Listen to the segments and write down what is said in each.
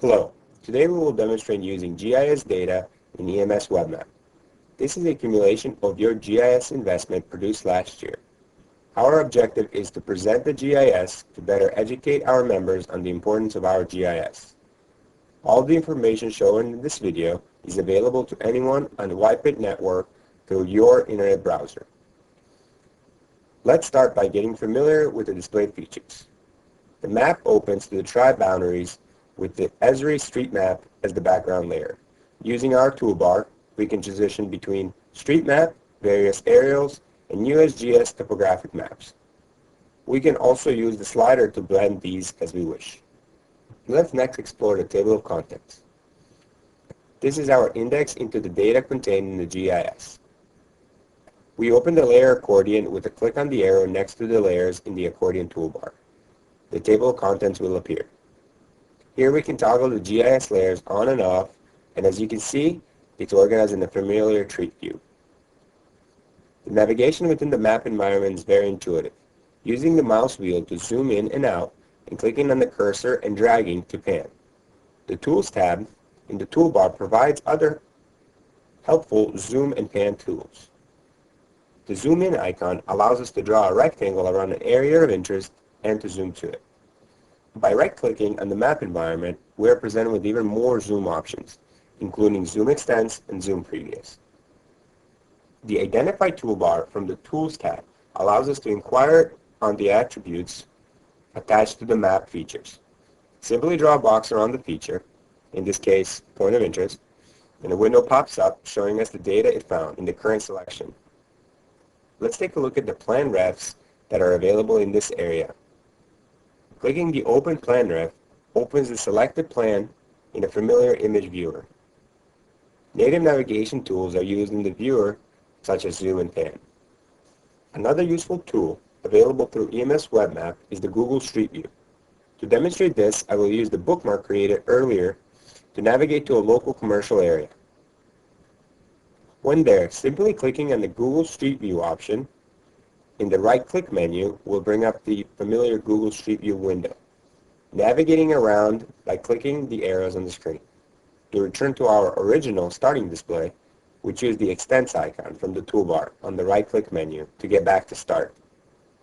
Hello, today we will demonstrate using GIS data in EMS WebMap. This is a accumulation of your GIS investment produced last year. Our objective is to present the GIS to better educate our members on the importance of our GIS. All the information shown in this video is available to anyone on the YPIT network through your internet browser. Let's start by getting familiar with the displayed features. The map opens to the tribe boundaries with the Esri street map as the background layer. Using our toolbar, we can transition between street map, various aerials, and USGS topographic maps. We can also use the slider to blend these as we wish. Let's next explore the table of contents. This is our index into the data contained in the GIS. We open the layer accordion with a click on the arrow next to the layers in the accordion toolbar. The table of contents will appear. Here we can toggle the GIS layers on and off, and as you can see, it's organized in the familiar tree view. The navigation within the map environment is very intuitive. Using the mouse wheel to zoom in and out, and clicking on the cursor and dragging to pan. The Tools tab in the toolbar provides other helpful zoom and pan tools. The zoom in icon allows us to draw a rectangle around an area of interest and to zoom to it. By right-clicking on the map environment, we are presented with even more zoom options, including Zoom Extends and Zoom Previous. The Identify toolbar from the Tools tab allows us to inquire on the attributes attached to the map features. Simply draw a box around the feature, in this case, point of interest, and a window pops up showing us the data it found in the current selection. Let's take a look at the plan refs that are available in this area. Clicking the Open Plan Ref opens the selected plan in a familiar image viewer. Native navigation tools are used in the viewer, such as Zoom and Pan. Another useful tool available through EMS WebMap is the Google Street View. To demonstrate this, I will use the bookmark created earlier to navigate to a local commercial area. When there, simply clicking on the Google Street View option in the right-click menu will bring up the familiar Google Street View window. Navigating around by clicking the arrows on the screen. To return to our original starting display, we choose the Extends icon from the toolbar on the right-click menu to get back to start.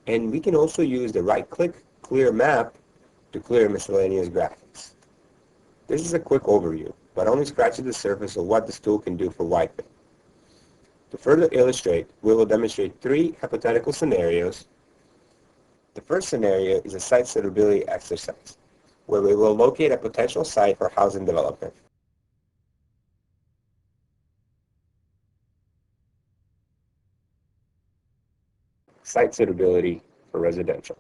And we can also use the right-click Clear Map to clear miscellaneous graphics. This is a quick overview, but only scratches the surface of what this tool can do for YPIT. To further illustrate, we will demonstrate 3 hypothetical scenarios. The first scenario is a site suitability exercise, where we will locate a potential site for housing development. Site suitability for residential.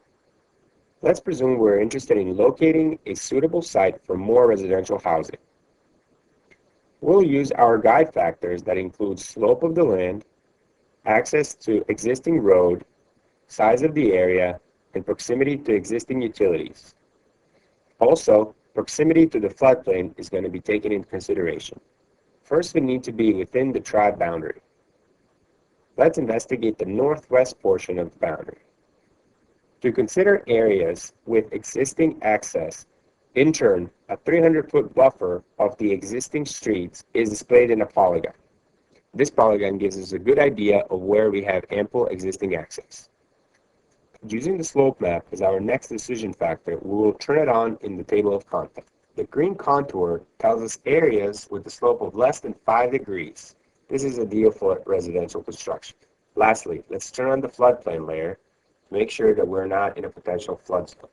Let's presume we're interested in locating a suitable site for more residential housing. We'll use our guide factors that include slope of the land, access to existing road, size of the area, and proximity to existing utilities. Also, proximity to the floodplain is going to be taken into consideration. First, we need to be within the tribe boundary. Let's investigate the northwest portion of the boundary. To consider areas with existing access, in turn, a 300-foot buffer of the existing streets is displayed in a polygon. This polygon gives us a good idea of where we have ample existing access. Using the slope map as our next decision factor, we will turn it on in the table of contents. The green contour tells us areas with a slope of less than 5 degrees. This is ideal for residential construction. Lastly, let's turn on the floodplain layer to make sure that we're not in a potential flood zone.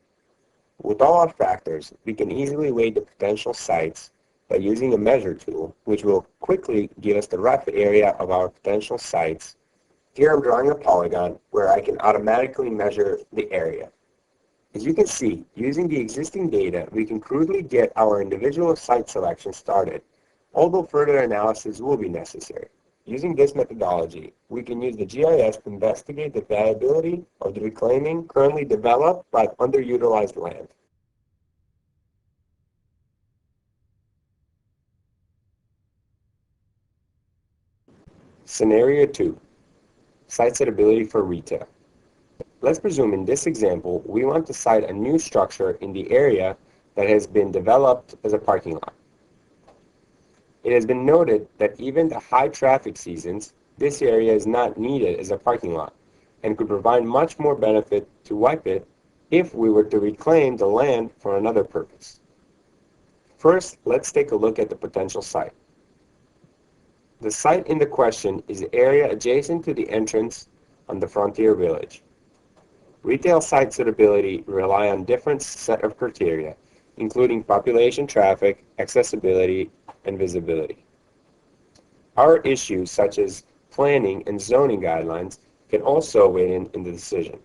With all our factors, we can easily weigh the potential sites by using a measure tool, which will quickly give us the rough area of our potential sites. Here I'm drawing a polygon where I can automatically measure the area. As you can see, using the existing data, we can crudely get our individual site selection started, although further analysis will be necessary. Using this methodology, we can use the GIS to investigate the viability of the reclaiming currently developed but underutilized land. Scenario 2. Site suitability for retail. Let's presume in this example we want to site a new structure in the area that has been developed as a parking lot. It has been noted that even the high traffic seasons, this area is not needed as a parking lot and could provide much more benefit to YPIT if we were to reclaim the land for another purpose. First, let's take a look at the potential site. The site in the question is the area adjacent to the entrance on the Frontier Village. Retail site suitability rely on different set of criteria, including population, traffic, accessibility, and visibility. Our issues such as planning and zoning guidelines can also weigh in the decision.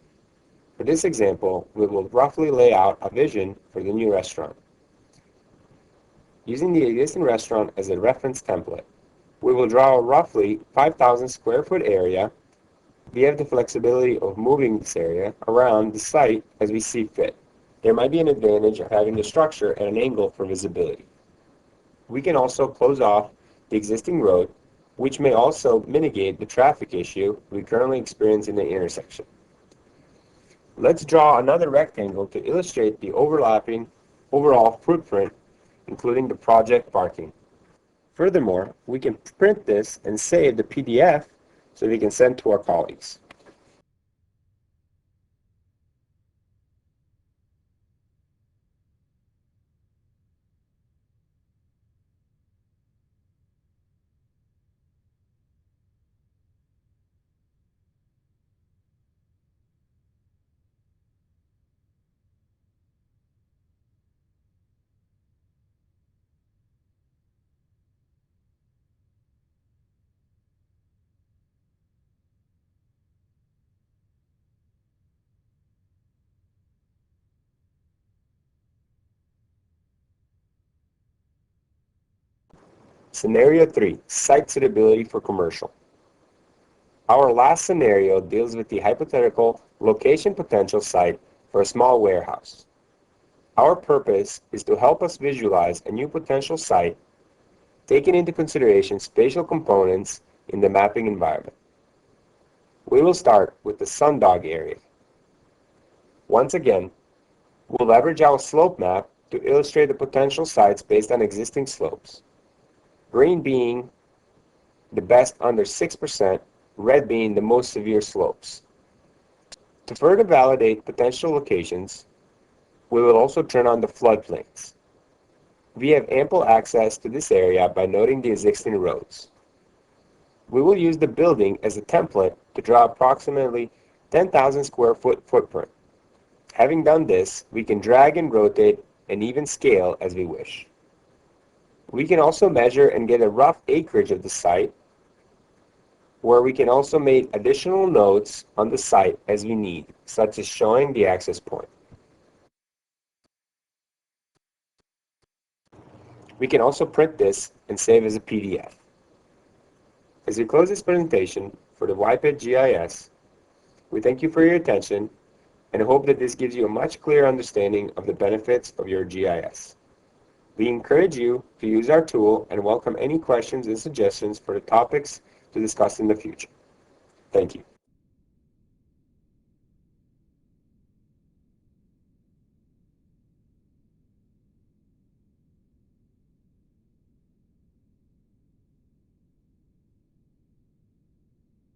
For this example, we will roughly lay out a vision for the new restaurant. Using the existing restaurant as a reference template, we will draw a roughly 5,000 square foot area. We have the flexibility of moving this area around the site as we see fit. There might be an advantage of having the structure at an angle for visibility. We can also close off the existing road, which may also mitigate the traffic issue we currently experience in the intersection. Let's draw another rectangle to illustrate the overlapping overall footprint, including the project parking. Furthermore, we can print this and save the PDF so we can send to our colleagues. Scenario 3, Site Suitability for Commercial. Our last scenario deals with the hypothetical location potential site for a small warehouse. Our purpose is to help us visualize a new potential site, taking into consideration spatial components in the mapping environment. We will start with the Sundog area. Once again, we'll leverage our slope map to illustrate the potential sites based on existing slopes. Green being the best under 6%, red being the most severe slopes. To further validate potential locations, we will also turn on the floodplains. We have ample access to this area by noting the existing roads. We will use the building as a template to draw approximately 10,000 square foot footprint. Having done this, we can drag and rotate and even scale as we wish. We can also measure and get a rough acreage of the site, where we can also make additional notes on the site as we need, such as showing the access point. We can also print this and save as a PDF. As we close this presentation for the YPIT GIS, we thank you for your attention and hope that this gives you a much clearer understanding of the benefits of your GIS. We encourage you to use our tool and welcome any questions and suggestions for the topics to discuss in the future. Thank you.